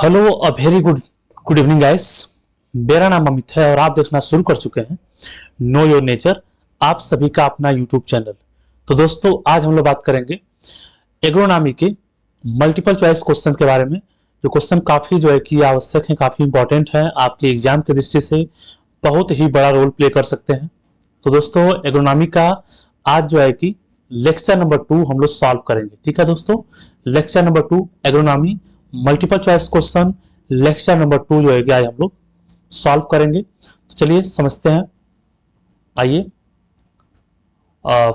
Hello a very good evening guys. मेरा नाम अमित है और आप देखना शुरू कर चुके हैं नो योर नेचर, आप सभी का अपना यूट्यूब चैनल। तो दोस्तों आज हम लोग बात करेंगे एग्रोनॉमी के मल्टीपल चॉइस क्वेश्चन के बारे में। जो क्वेश्चन काफी जो है कि आवश्यक है, काफी इंपॉर्टेंट है, आपके एग्जाम की दृष्टि से बहुत ही बड़ा रोल प्ले कर सकते हैं। तो दोस्तों एग्रोनॉमी का आज जो है कि लेक्चर नंबर 2 हम लोग सॉल्व करेंगे। ठीक है दोस्तों, lecture number 2 agronomy multiple choice question lecture number 2 जो है कि आज हम लोग सॉल्व करेंगे। तो चलिए समझते हैं। आइए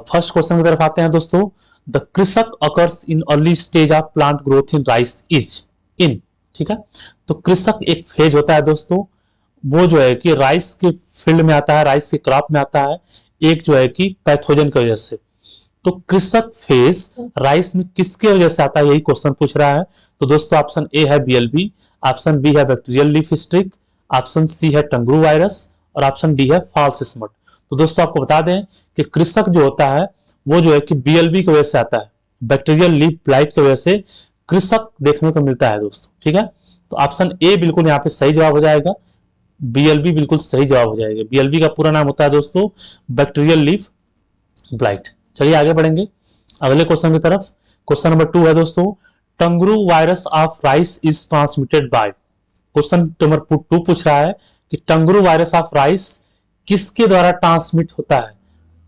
फर्स्ट क्वेश्चन की तरफ आते हैं दोस्तों। द कृषक occurs in early stage of plant growth in rice is in. ठीक है, तो कृषक एक फेज होता है दोस्तों, वो जो है कि राइस के फील्ड में आता है, राइस के क्रॉप में आता है, एक जो है कि पैथोजन की वजह से। तो कृषक फेज राइस में किसके वजह से आता है, यही क्वेश्चन पूछ रहा है। तो दोस्तों ऑप्शन ए है बीएलबी, ऑप्शन बी है bacterial leaf streak, option C है टंगरू वायरस और ऑप्शन डी है फॉल्स स्मट। तो दोस्तों आपको बता दें कि कृषक जो होता है वो जो है कि बीएलबी की वजह से आता है, बैक्टीरियल लीफ ब्लाइट की वजह से कृषक देखने को मिलता है दोस्तों। ठीक है, तो ऑप्शन ए बिल्कुल यहाँ पे सही जवाब हो जाएगा, बीएलबी बिल्कुल सही जवाब हो जाएगा। बीएलबी का पूरा नाम होता है दोस्तों बैक्टीरियल लीफ ब्लाइट। चलिए आगे बढ़ेंगे अगले क्वेश्चन की तरफ। क्वेश्चन नंबर 2 है दोस्तों, tungro virus of rice is transmitted by. Question number 2 पूछ रहा है कि टंगरू वायरस ऑफ राइस किसके द्वारा ट्रांसमिट होता है।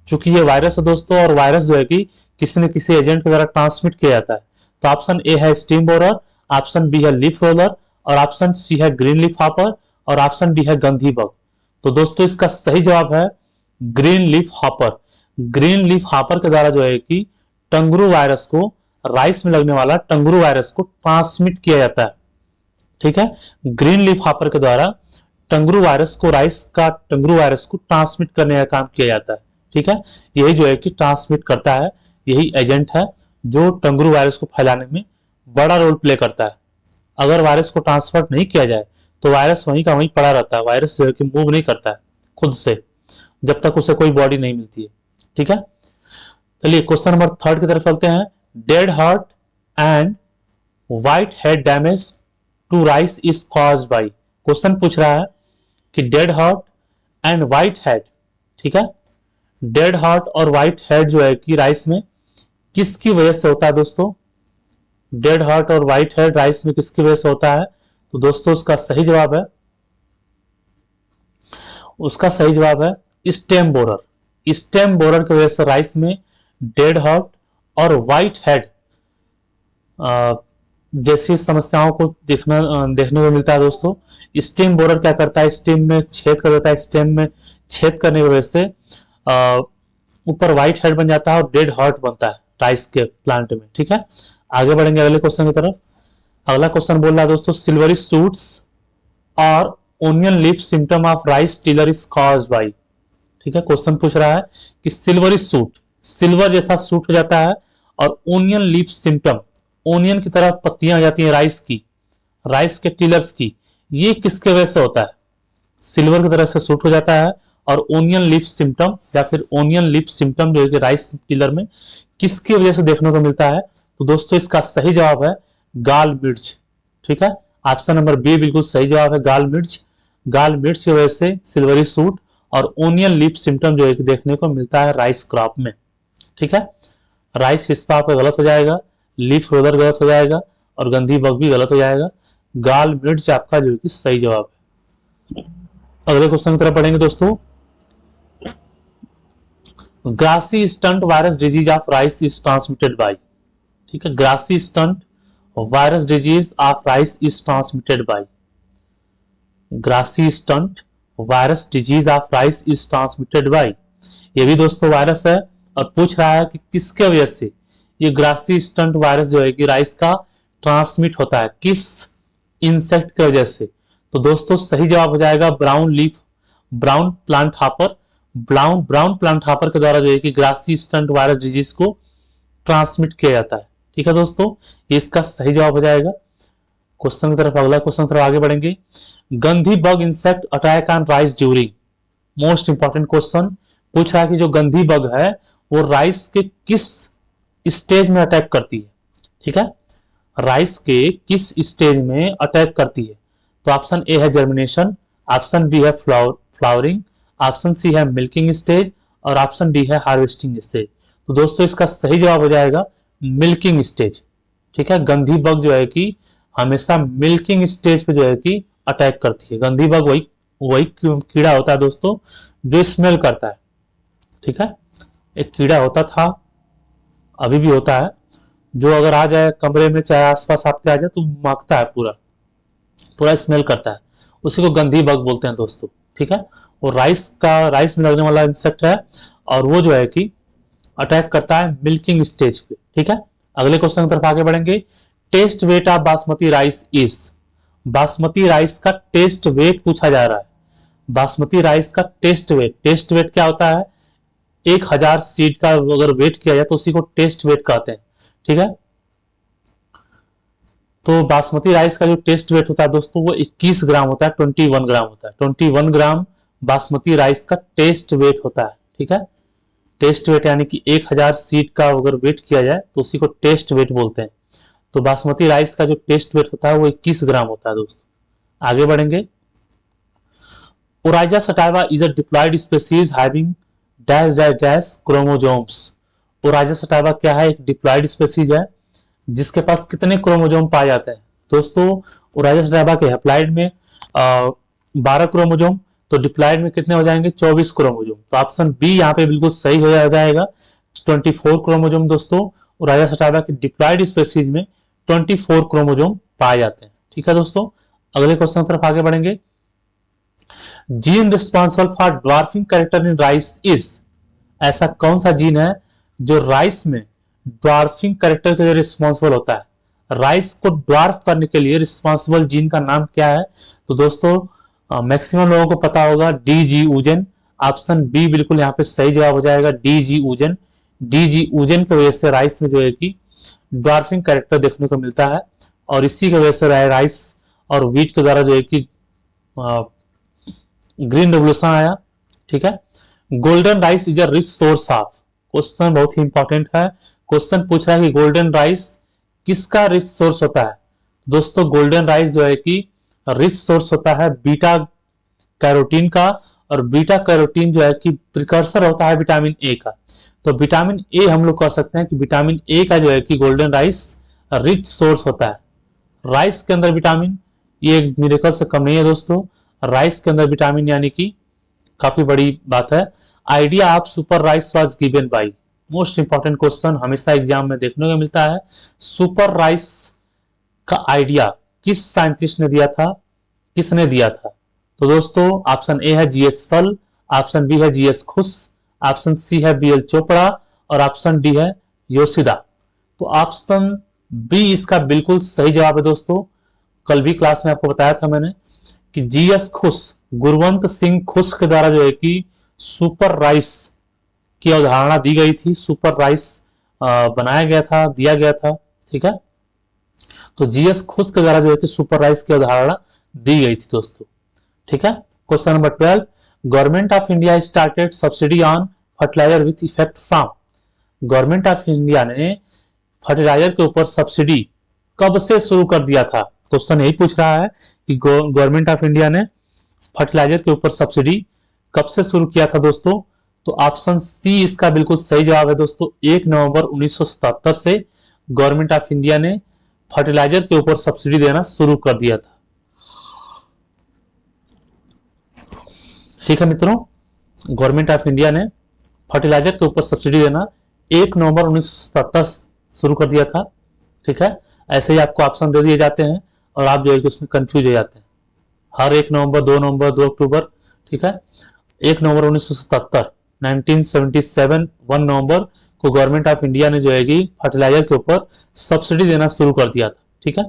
चूंकि ये वायरस है दोस्तों, और वायरस जो है कि किसी न किसी एजेंट के द्वारा ट्रांसमिट किया जाता है। तो ऑप्शन ए है स्टीम बोरर, ऑप्शन बी है लीफ रोलर और ऑप्शन सी है ग्रीन लीफ हॉपर और ऑप्शन डी है गंधी बग। तो दोस्तों इसका सही जवाब है green leaf hopper. Green leaf hopper के द्वारा जो है कि टंगरू वायरस को, राइस में लगने वाला टंगरू वायरस को ट्रांसमिट किया जाता है। ठीक है, ग्रीन लीफ हॉपर के द्वारा टंगरू वायरस को, राइस का टंगरू वायरस को ट्रांसमिट करने का काम किया जाता है। ठीक है, यही जो है कि ट्रांसमिट करता है, यही एजेंट है जो टंगरू वायरस को फैलाने में बड़ा रोल प्ले करता है। अगर वायरस को ट्रांसफर नहीं किया जाए तो वायरस वहीं का वहीं पड़ा रहता है, वायरस जो है कि मूव नहीं करता है खुद से जब तक उसे कोई बॉडी नहीं मिलती है। ठीक है, चलिए क्वेश्चन नंबर 3 की तरफ चलते हैं। Dead heart and white head damage to rice is caused by. Question पूछ रहा है कि dead heart and white head, ठीक है, डेड हार्ट और व्हाइट हेड जो है कि राइस में किसकी वजह से होता है दोस्तों। डेड हार्ट और व्हाइट हेड राइस में किसकी वजह से होता है। तो दोस्तों उसका सही जवाब है, उसका सही जवाब है स्टेम बोरर। स्टेम बोरर की वजह से राइस में डेड हार्ट और व्हाइट हेड जैसी समस्याओं को देखने को मिलता है दोस्तों। स्टेम बोरर क्या करता है, स्टेम में छेद कर देता है, स्टेम में छेद करने की वजह से ऊपर व्हाइट हेड बन जाता है और डेड हार्ट बनता है राइस के प्लांट में। ठीक है, आगे बढ़ेंगे अगले क्वेश्चन की तरफ। अगला क्वेश्चन बोल रहा है दोस्तों, सिल्वरी सूट्स और onion leaf symptom of rice tiller is caused bye. ठीक है, क्वेश्चन पूछ रहा है कि सिल्वरी सूट, सिल्वर जैसा सूट हो जाता है और ओनियन लीफ सिम्टम, ओनियन की तरह पत्तियां आ जाती हैं राइस की, राइस के टिलर्स की, ये किसके वजह से होता है। सिल्वर की तरह से सूट हो जाता है और ओनियन लीफ सिम्टम या फिर ओनियन लीफ सिम्टम जो है कि राइस टिलर में किसकी वजह से देखने को मिलता है। तो दोस्तों इसका सही जवाब है गाल मिर्च। ठीक है, ऑप्शन नंबर बी बिल्कुल सही जवाब है, गाल मिर्च। गाल मिर्च की वजह से सिल्वरी सूट और ओनियन लीफ सिम्टम जो है कि देखने को मिलता है राइस क्रॉप में। ठीक है, राइस हिस्सा आपका गलत हो जाएगा, लीफ रोलर गलत हो जाएगा और गंधी बग भी गलत हो जाएगा। गाल मिर्च आपका जो है कि सही जवाब है। अगले क्वेश्चन की तरफ पढ़ेंगे दोस्तों। Grassy stunt virus disease of rice is transmitted by. ठीक है, grassy stunt virus disease of rice is transmitted by. Grassy stunt virus disease of rice is transmitted by, ये भी दोस्तों वायरस है और पूछ रहा है कि किसके वजह से ये ग्रासी स्टंट वायरस जो है कि राइस का ट्रांसमिट होता है, किस इंसेक्ट की वजह से। तो दोस्तों सही जवाब हो जाएगा brown plant hopper. Brown plant hopper के द्वारा जो है कि ग्रासी स्टंट वायरस डिजीज को ट्रांसमिट किया जाता है। ठीक है दोस्तों, ये इसका सही जवाब हो जाएगा। क्वेश्चन की तरफ, अगला क्वेश्चन की तरफ आगे बढ़ेंगे। गंधी bug insect attack on rice during. Most important question पूछ रहा है कि जो गंधी बग है वो राइस के किस स्टेज में अटैक करती है। ठीक है, राइस के किस स्टेज में अटैक करती है? तो ऑप्शन ए है जर्मिनेशन, ऑप्शन बी है फ्लावरिंग, ऑप्शन सी है मिल्किंग स्टेज और ऑप्शन डी है हार्वेस्टिंग स्टेज। तो दोस्तों इसका सही जवाब हो जाएगा मिल्किंग स्टेज। ठीक है, गंधी बग जो है कि हमेशा मिल्किंग स्टेज पे जो है कि अटैक करती है। गंधी बग वही वही कीड़ा होता है दोस्तों जो स्मेल करता है। ठीक है, एक कीड़ा होता था, अभी भी होता है, जो अगर आ जाए कमरे में चाहे आसपास आपके आ जाए तो महकता है, पूरा पूरा स्मेल करता है, उसी को गंधी बग बोलते हैं दोस्तों। ठीक है, और राइस में लगने वाला इंसेक्ट है और वो जो है कि अटैक करता है मिल्किंग स्टेज पे। ठीक है, अगले क्वेश्चन की तरफ आगे बढ़ेंगे। Test weight of basmati rice is, basmati rice का टेस्ट वेट पूछा जा रहा है। बासमती राइस का टेस्ट वेट क्या होता है? 1000 सीड का अगर वेट किया जाए तो उसी को टेस्ट वेट कहते हैं। ठीक है, तो बासमती राइस का जो टेस्ट वेट होता है दोस्तों वो 21 ग्राम होता है, 21 ग्राम होता है। 21 ग्राम बासमती राइस का टेस्ट वेट होता है। ठीक है, टेस्ट वेट यानी कि 1000 सीड का अगर वेट किया जाए तो उसी को टेस्ट वेट बोलते हैं। तो बासमती राइस का जो टेस्ट वेट होता है वो 21 ग्राम होता है दोस्तों। आगे बढ़ेंगे। Oryza sativa is a diploid species having dash dash dash chromosomes. Oryza sativa क्या है? एक डिप्लॉयड स्पीशीज है जिसके पास कितने क्रोमोजोम पाए जाते हैं दोस्तों? ओराइजा सटाइवा के हैप्लॉइड में 12 क्रोमोजोम, तो डिप्लॉयड में कितने हो जाएंगे? 24 क्रोमोजोम। तो ऑप्शन बी यहाँ पे बिल्कुल सही हो जाएगा, 24 क्रोमोजोम दोस्तों। ओराइजा सटाइवा की डिप्लॉयड स्पीशीज में 24 क्रोमोजोम पाए जाते हैं। ठीक है दोस्तों, अगले क्वेश्चन की तरफ आगे बढ़ेंगे। Gene responsible for dwarfing character in rice is, ऐसा कौन सा जीन है जो राइस में ड्वार्फिंग कैरेक्टर के लिए रिस्पॉन्सिबल होता है? राइस को ड्वार्फ करने के लिए रिस्पॉन्सिबल जीन का नाम क्या है? तो दोस्तों मैक्सिमम लोगों को पता होगा, डीजी ऊजन। ऑप्शन बी बिल्कुल यहाँ पे सही जवाब हो जाएगा, डीजी ऊजन। डीजी ऊजन की वजह से राइस में जो है कि ड्वार्फिंग कैरेक्टर देखने को मिलता है और इसी की वजह से राइस और व्हीट के द्वारा जो है कि ग्रीन रेवोल्यूशन आया। ठीक है, golden rice is a rich source of, question बहुत ही इंपॉर्टेंट है। क्वेश्चन पूछ रहा है कि गोल्डन राइस किसका रिच सोर्स होता है? दोस्तों गोल्डन राइस जो है कि रिच सोर्स होता है बीटा कैरोटीन का, और बीटा कैरोटीन जो है कि प्रिकर्सर होता है विटामिन ए का। तो विटामिन ए हम लोग कह सकते हैं कि विटामिन ए का जो है कि गोल्डन राइस रिच सोर्स होता है। राइस के अंदर विटामिन, ये मिरेकल से कम नहीं है दोस्तों, राइस के अंदर विटामिन यानी कि काफी बड़ी बात है। Idea of super rice was given by, most important question हमेशा एग्जाम में देखने को मिलता है। सुपर राइस का आइडिया किस साइंटिस्ट ने दिया था, किसने दिया था? तो दोस्तों ऑप्शन ए है जीएच सल, ऑप्शन बी है जीएस खुश, ऑप्शन सी है बीएल चोपड़ा और ऑप्शन डी है योशिदा। तो ऑप्शन बी इसका बिल्कुल सही जवाब है दोस्तों। कल भी क्लास में आपको बताया था मैंने कि जीएस खुश, गुरवंत सिंह खुश के द्वारा जो है कि सुपर राइस की अवधारणा दी गई थी, सुपर राइस बनाया गया था, दिया गया था। ठीक है, तो जीएस खुश के द्वारा जो है कि सुपर राइस की अवधारणा दी गई थी दोस्तों। ठीक है, question number 12, government of India started subsidy on fertiliser with effect from, government of India ने फर्टिलाइजर के ऊपर सब्सिडी कब से शुरू कर दिया था? क्वेश्चन यही पूछ रहा है कि गवर्नमेंट ऑफ इंडिया ने फर्टिलाइजर के ऊपर सब्सिडी कब से शुरू किया था दोस्तों? तो ऑप्शन सी इसका बिल्कुल सही जवाब है दोस्तों, 1 नवंबर 1977 से गवर्नमेंट ऑफ इंडिया ने फर्टिलाइजर के ऊपर सब्सिडी देना शुरू कर दिया था। ठीक है मित्रों, गवर्नमेंट ऑफ इंडिया ने फर्टिलाइजर के ऊपर सब्सिडी देना 1 नवंबर 1977 शुरू कर दिया था। ठीक है, ऐसे ही आपको ऑप्शन दे दिए जाते हैं और आप जो है कि उसमें कंफ्यूज हो जाते हैं। हर 1 नवंबर, 2 नवंबर, 2 अक्टूबर। ठीक है, 1 नवंबर 1977, 1977 1 नवंबर को गवर्नमेंट ऑफ इंडिया ने जो है कि फर्टिलाइजर के ऊपर सब्सिडी देना शुरू कर दिया था। ठीक है,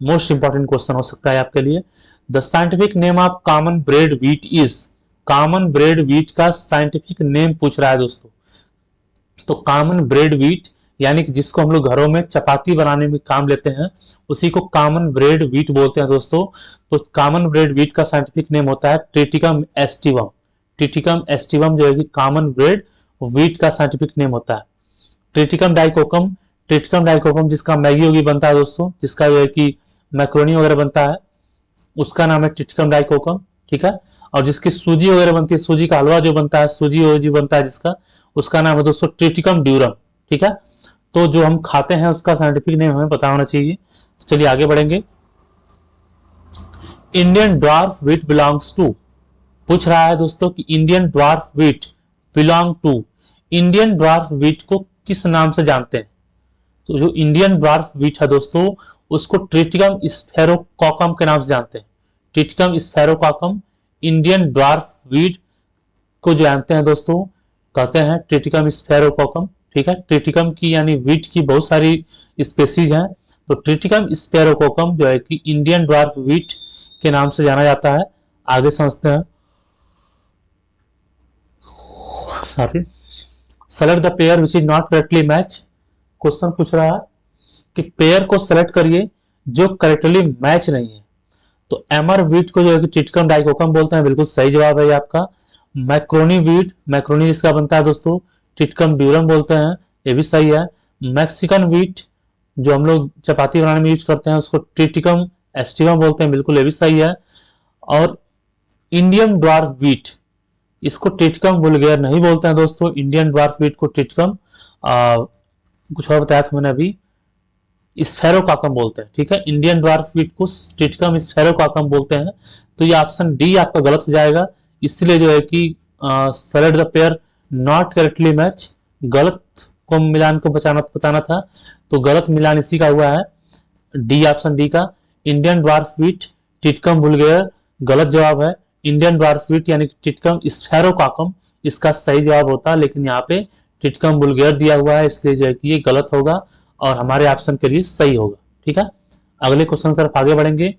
मोस्ट इंपॉर्टेंट क्वेश्चन हो सकता है आपके लिए। The scientific name of common bread wheat is, common bread wheat का साइंटिफिक नेम पूछ रहा है दोस्तों। तो कॉमन ब्रेड व्हीट यानी कि जिसको हम लोग घरों में चपाती बनाने में काम लेते हैं उसी को कॉमन ब्रेड व्हीट बोलते हैं दोस्तों। तो कॉमन ब्रेड व्हीट का साइंटिफिक नेम होता है ट्रिटिकम एस्टिवम। ट्रिटिकम एस्टिवम जो है कि कॉमन ब्रेड व्हीट का साइंटिफिक नेम होता है। ट्रिटिकम डाइकोकम ट्रिटिकम डाइकोकम जिसका मैगी होगी बनता है दोस्तों, जिसका जो है कि मैक्रोनी वगैरह बनता है, उसका नाम है ट्रिटिकम डाइकोकम, ठीक है। और जिसकी सूजी वगैरह बनती है, सूजी का हलवा जो बनता है, सूजी वूजी बनता है जिसका, उसका नाम है दोस्तों ट्रिटिकम ड्यूरम, ठीक है। तो जो हम खाते हैं उसका साइंटिफिक नेम हमें पता होना चाहिए। तो चलिए आगे बढ़ेंगे। Indian dwarf wheat belongs to, पूछ रहा है दोस्तों कि Indian dwarf wheat belong to, Indian dwarf wheat को किस नाम से जानते हैं? तो जो इंडियन ड्वार्फ व्हीट है दोस्तों, उसको ट्रिटिकम स्फेरोकॉकम के नाम से जानते हैं। ट्रिटिकम स्फेरोकॉकम इंडियन ड्वार्फ व्हीट को जानते हैं दोस्तों, कहते हैं ट्रिटिकम स्फेरोकॉकम, ठीक है। ट्रिटिकम की यानी व्हीट की बहुत सारी स्पेसीज हैं, तो ट्रिटिकम स्फेरोकॉकम जो है कि इंडियन ड्वार्फ व्हीट के नाम से जाना जाता है। आगे समझते हैं। Sorry, select the pair which is not correctly match. Question पूछ रहा है कि पेयर को सेलेक्ट करिए जो करेक्टली मैच नहीं है। तो एमर व्हीट को जो है कि ट्रिटिकम डाइकोकम बोलते हैं, बिल्कुल सही जवाब है ये आपका। मैक्रोनी व्हीट, मैक्रोनी जिसका बनता है दोस्तों, ट्रिटिकम ड्यूरम बोलते हैं, ये भी सही है। मैक्सिकन व्हीट जो हम लोग चपाती बनाने में यूज करते हैं उसको ट्रिटिकम एस्टिवम बोलते हैं, बिल्कुल ये भी सही है। और इंडियन ड्वार्फ व्हीट, इसको ट्रिटिकम वुल्गेर नहीं बोलते हैं दोस्तों, इंडियन ड्वार्फ व्हीट को ट्रिटिकम कुछ और बताया था मैंने अभी, स्फेरोकाकम बोलते हैं, ठीक है। इंडियन ड्वार्फ व्हीट को ट्रिटिकम स्फेरोकाकम बोलते हैं। तो ये ऑप्शन डी आपका गलत हो जाएगा, इसलिए जो है कि select the pair not correctly match, गलत को मिलान को बताना था, तो गलत मिलान इसी का हुआ है, डी ऑप्शन डी का। इंडियन ड्वार्फ व्हीट ट्रिटिकम वुल्गेर गलत जवाब है। इंडियन ड्वार्फ व्हीट यानी ट्रिटिकम स्फेरोकाकम इसका सही जवाब होता है, लेकिन यहाँ पे ट्रिटिकम वुल्गेर दिया हुआ है, इसलिए जो है कि ये गलत होगा और हमारे ऑप्शन के लिए सही होगा, ठीक है। अगले क्वेश्चन की तरफ आगे बढ़ेंगे।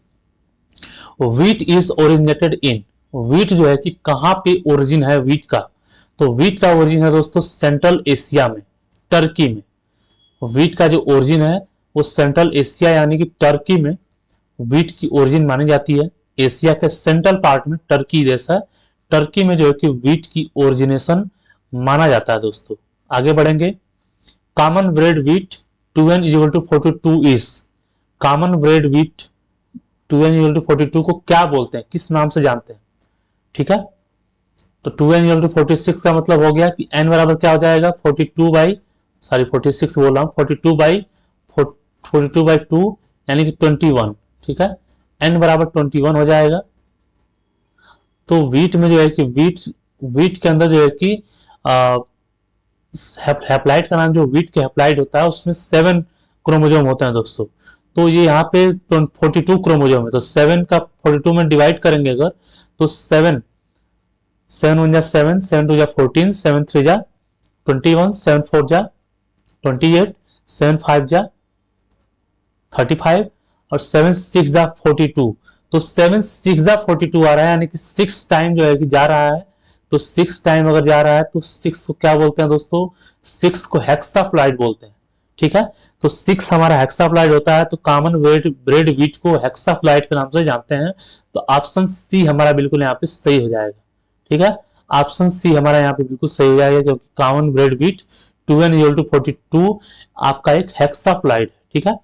Wheat is originated in, wheat जो है कि कहां पे ओरिजिन है व्हीट का? तो व्हीट का ओरिजिन है दोस्तों सेंट्रल एशिया में, टर्की में। व्हीट का जो ओरिजिन है वो सेंट्रल एशिया यानी कि टर्की में व्हीट की ओरिजिन मानी जाती है। एशिया के सेंट्रल पार्ट में टर्की देश है, टर्की में जो है कि व्हीट की ओरिजिनेशन माना जाता है दोस्तों। आगे बढ़ेंगे। Common bread wheat 2n = 42 is, common bread wheat 2n = 42 को क्या बोलते हैं, किस नाम से जानते हैं, ठीक है। तो 2n = 46 का मतलब हो गया कि n बराबर क्या हो जाएगा 46 बोल रहा हूँ, 42/2 यानी कि 21, ठीक है। n बराबर 21 हो जाएगा। तो व्हीट में जो है कि व्हीट के अंदर जो है कि हैप्लाइड का नाम जो व्हीट के हैप्लाइड होता है उसमें 7 क्रोमोजोम होते हैं दोस्तों। तो ये यहाँ पे 42 क्रोमोजोम है, तो 7 का 42 में डिवाइड करेंगे अगर, तो 7 1 जा 7, 7 2 जा 14, 7 3 जा 21, 7 4 जा 28, 7 5 जा 35 और 7 6 जा 42। तो 7 6 जा 42 आ रहा है, यानी कि 6 टाइम जो है कि जा रहा है। तो 6 टाइम अगर जा रहा है तो 6 को क्या बोलते हैं दोस्तों, 6 को हेक्साप्लॉइड बोलते हैं, ठीक है। तो 6 हमारा हेक्साप्लॉइड होता है, तो कॉमन ब्रेड व्हीट को हेक्साप्लॉइड के नाम से जानते हैं। तो ऑप्शन सी हमारा बिल्कुल यहाँ पे सही हो जाएगा, ठीक है। ऑप्शन सी हमारा यहाँ पे बिल्कुल सही हो जाएगा, क्योंकि कॉमन ब्रेड व्हीट 2n = 42 आपका एक हेक्साप्लॉइड, ठीक है।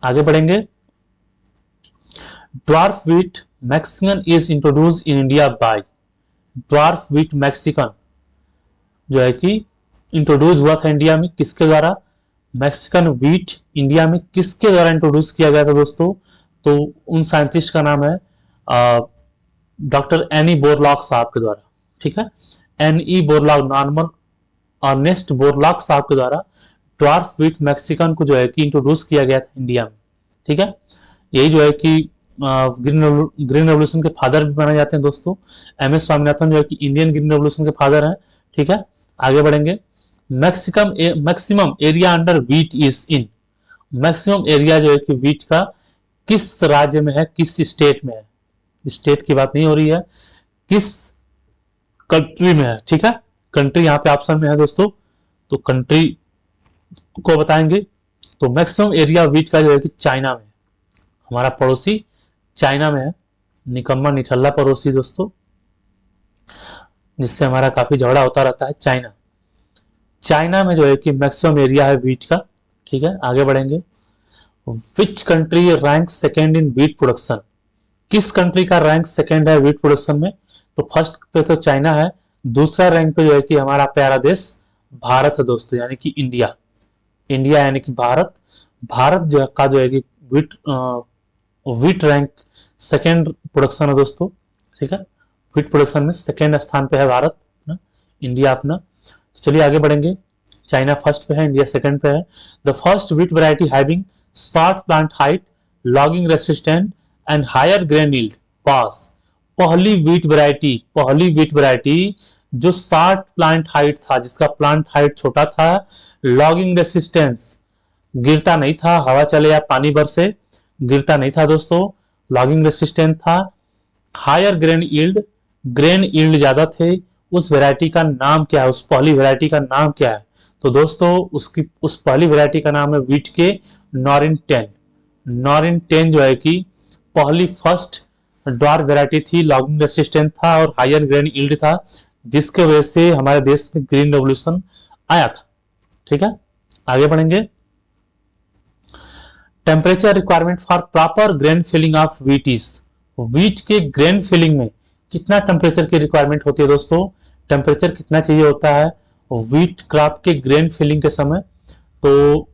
आगे बढ़ेंगे। Dwarf wheat Mexican is introduce in India by, dwarf wheat Mexican जो है कि इंट्रोड्यूस हुआ था इंडिया में किसके द्वारा? मैक्सिकन व्हीट इंडिया में किसके द्वारा इंट्रोड्यूस किया गया था दोस्तों? तो उन साइंटिस्ट का नाम है डॉक्टर एनी बोरलॉग साहब के द्वारा, ठीक है। N E Borlaug, Norman Ernest Borlaug साहब के द्वारा ड्वार्फ व्हीट मैक्सिकन को जो है कि इंट्रोड्यूस किया गया था इंडिया में, ठीक है। यही जो है कि ग्रीन रेवोल्यूशन के फादर भी माने जाते हैं दोस्तों। MS स्वामीनाथन जो है कि इंडियन ग्रीन रेवोल्यूशन के फादर हैं, ठीक है। आगे बढ़ेंगे। Maximum area under wheat is in, maximum area जो है कि व्हीट का किस राज्य में है, किस स्टेट में है? स्टेट की बात नहीं हो रही है, किस कंट्री में है, ठीक है। कंट्री यहाँ पे ऑप्शन में है दोस्तों, तो कंट्री को बताएंगे। तो मैक्सिमम एरिया व्हीट का जो है कि चाइना में, हमारा पड़ोसी चाइना में है, निकम्मा निठल्ला पड़ोसी दोस्तों, जिससे हमारा काफी झगड़ा होता रहता है। चाइना में जो है कि मैक्सिमम एरिया है व्हीट का, ठीक है, आगे बढ़ेंगे। Which country rank second in wheat production? किस कंट्री का रैंक सेकेंड है व्हीट प्रोडक्शन में? तो फर्स्ट पे तो चाइना है, दूसरा रैंक पे जो है कि हमारा प्यारा देश भारत है दोस्तों, यानी कि इंडिया। इंडिया यानी कि भारत, भारत जो का जो है कि व्हीट रैंक सेकेंड प्रोडक्शन है दोस्तों। ठीक है, व्हीट प्रोडक्शन में सेकेंड स्थान पे है भारत ना, इंडिया अपना। तो चलिए आगे बढ़ेंगे। चाइना फर्स्ट पे है, इंडिया सेकंड पे है। The first wheat variety having short plant height, lodging resistant and higher grain yield pass. पहली व्हीट वैरायटी जो शॉर्ट प्लांट हाइट था, जिसका प्लांट हाइट छोटा था, लॉगिंग रेसिस्टेंस, गिरता नहीं था, हवा चले या पानी बरसे गिरता नहीं था दोस्तों, लॉगिंग रेसिस्टेंट था, हायर ग्रेन यील्ड ज्यादा थे। उस वैरायटी का नाम क्या है, उस पहली वैरायटी का नाम क्या है? तो दोस्तों उस पहली वैरायटी का नाम है व्हीट के नॉरिन 10। नॉरिन 10 जो है कि पहली फर्स्ट ड्वार्फ वैरायटी थी, लॉगिंग रेसिस्टेंट था और हायर ग्रेन यील्ड था, जिसके वजह से हमारे देश में ग्रीन रेवोल्यूशन आया था। ठीक है, आगे बढ़ेंगे। Temperature requirement for proper grain filling of wheat is. Wheat के ग्रेन फिलिंग में कितना टेम्परेचर की रिक्वायरमेंट होती है दोस्तों? टेम्परेचर कितना चाहिए होता है व्हीट क्रॉप के ग्रेन फिलिंग के समय? तो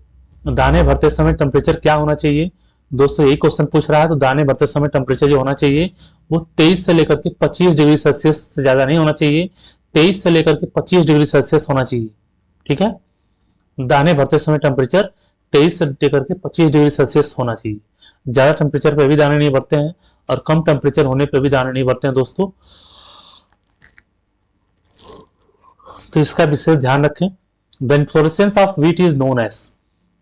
दाने भरते समय टेम्परेचर क्या होना चाहिए दोस्तों? यही क्वेश्चन पूछ रहा है। तो दाने भरते समय टेम्परेचर जो होना चाहिए वो 23 से लेकर के 25 डिग्री सेल्सियस से ज्यादा नहीं होना चाहिए, 23 से लेकर के 25 डिग्री सेल्सियस होना चाहिए। ठीक है, दाने भरते समय टेम्परेचर 23 से लेकर के 25 डिग्री सेल्सियस होना चाहिए। ज्यादा टेम्परेचर पे भी दाने नहीं भरते हैं और कम टेम्परेचर होने पे भी दाने नहीं भरते हैं दोस्तों, तो इसका विशेष ध्यान रखें। The inflorescence of wheat is known as.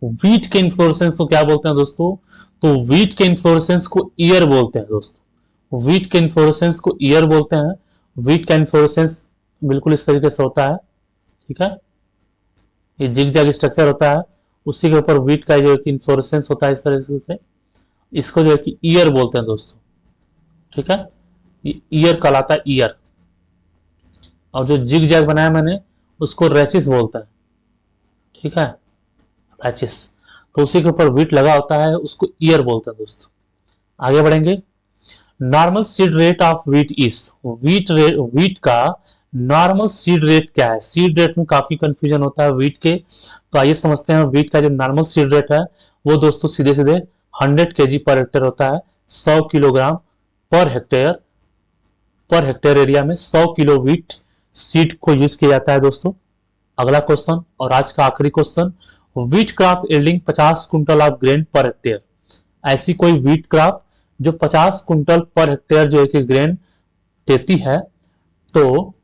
Wheat के इन्फ्लोरेसेंस को क्या बोलते हैं दोस्तों? तो व्हीट के इन्फ्लोरेसेंस को ईयर बोलते हैं दोस्तों, व्हीट के इन्फ्लोरेसेंस को ईयर बोलते हैं। व्हीट का इन्फ्लोरेसेंस बिल्कुल इस तरीके से होता है। ठीक है, ये जिग जैग स्ट्रक्चर होता है, उसी के ऊपर व्हीट का जो इन्फ्लोरेसेंस होता है इस तरह से, इसको जो है कि ईयर बोलते हैं दोस्तों। ठीक है, ईयर कहलाता है, ईयर। और जो जिग जैग बनाया मैंने उसको रैचिस बोलता है। ठीक है, रैचिस, तो उसी के ऊपर व्हीट लगा होता है, उसको ईयर बोलते हैं दोस्तों। आगे बढ़ेंगे। Normal seed rate of wheat is. Wheat का नॉर्मल सीड रेट क्या है? सीड रेट में काफी कंफ्यूजन होता है व्हीट के, तो आइए समझते हैं। व्हीट का जो नॉर्मल सीड रेट है वो दोस्तों सीधे सीधे 100 kg पर हेक्टेयर होता है, 100 किलोग्राम पर हेक्टेयर एरिया में 100 किलो व्हीट सीड को यूज किया जाता है दोस्तों। अगला क्वेश्चन और आज का आखिरी question. Wheat crop yielding 50 quintal of grain per hectare. ऐसी कोई व्हीट क्रॉप जो 50 कुंटल पर हेक्टेयर जो है कि ग्रेन देती है, तो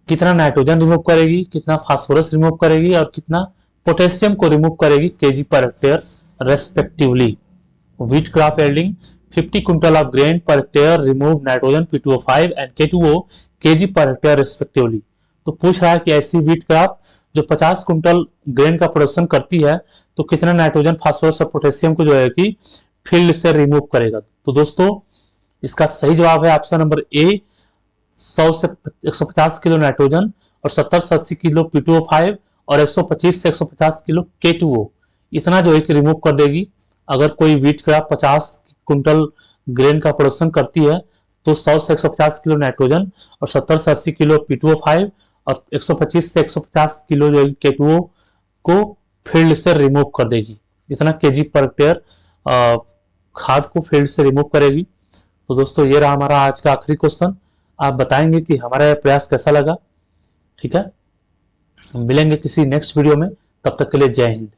कितना नाइट्रोजन रिमूव करेगी, कितना फास्फोरस रिमूव करेगी और कितना पोटेशियम को रिमूव करेगी kg per hectare respectively? Wheat crop yielding 50 quintal of grain per hectare remove nitrogen P2O5 and K2O kg per hectare respectively. तो पूछ रहा है कि ऐसी व्हीट क्रॉप जो 50 क्विंटल ग्रेन का प्रोडक्शन करती है, तो कितना नाइट्रोजन, फास्फोरस और पोटेशियम को जो है कि फील्ड से रिमूव करेगा? तो दोस्तों इसका सही जवाब है ऑप्शन नंबर ए, 100 से 150 किलो नाइट्रोजन और 70 से 80 किलो P2O5 और 125 से 150 किलो K2O, इतना जो है कि रिमूव कर देगी। अगर कोई व्हीट क्रॉप 50 क्विंटल ग्रेन का प्रोडक्शन करती है, तो 100 से 150 किलो नाइट्रोजन और 70 से 80 किलो P2O5 और 125 से 150 किलो जो K2O को फील्ड से रिमूव कर देगी। इतना केजी पर हेक्टेयर खाद को फील्ड से रिमूव करेगी। तो दोस्तों ये रहा हमारा आज का आखिरी क्वेश्चन। आप बताएंगे कि हमारा यह प्रयास कैसा लगा। ठीक है, मिलेंगे किसी नेक्स्ट वीडियो में, तब तक के लिए जय हिंद।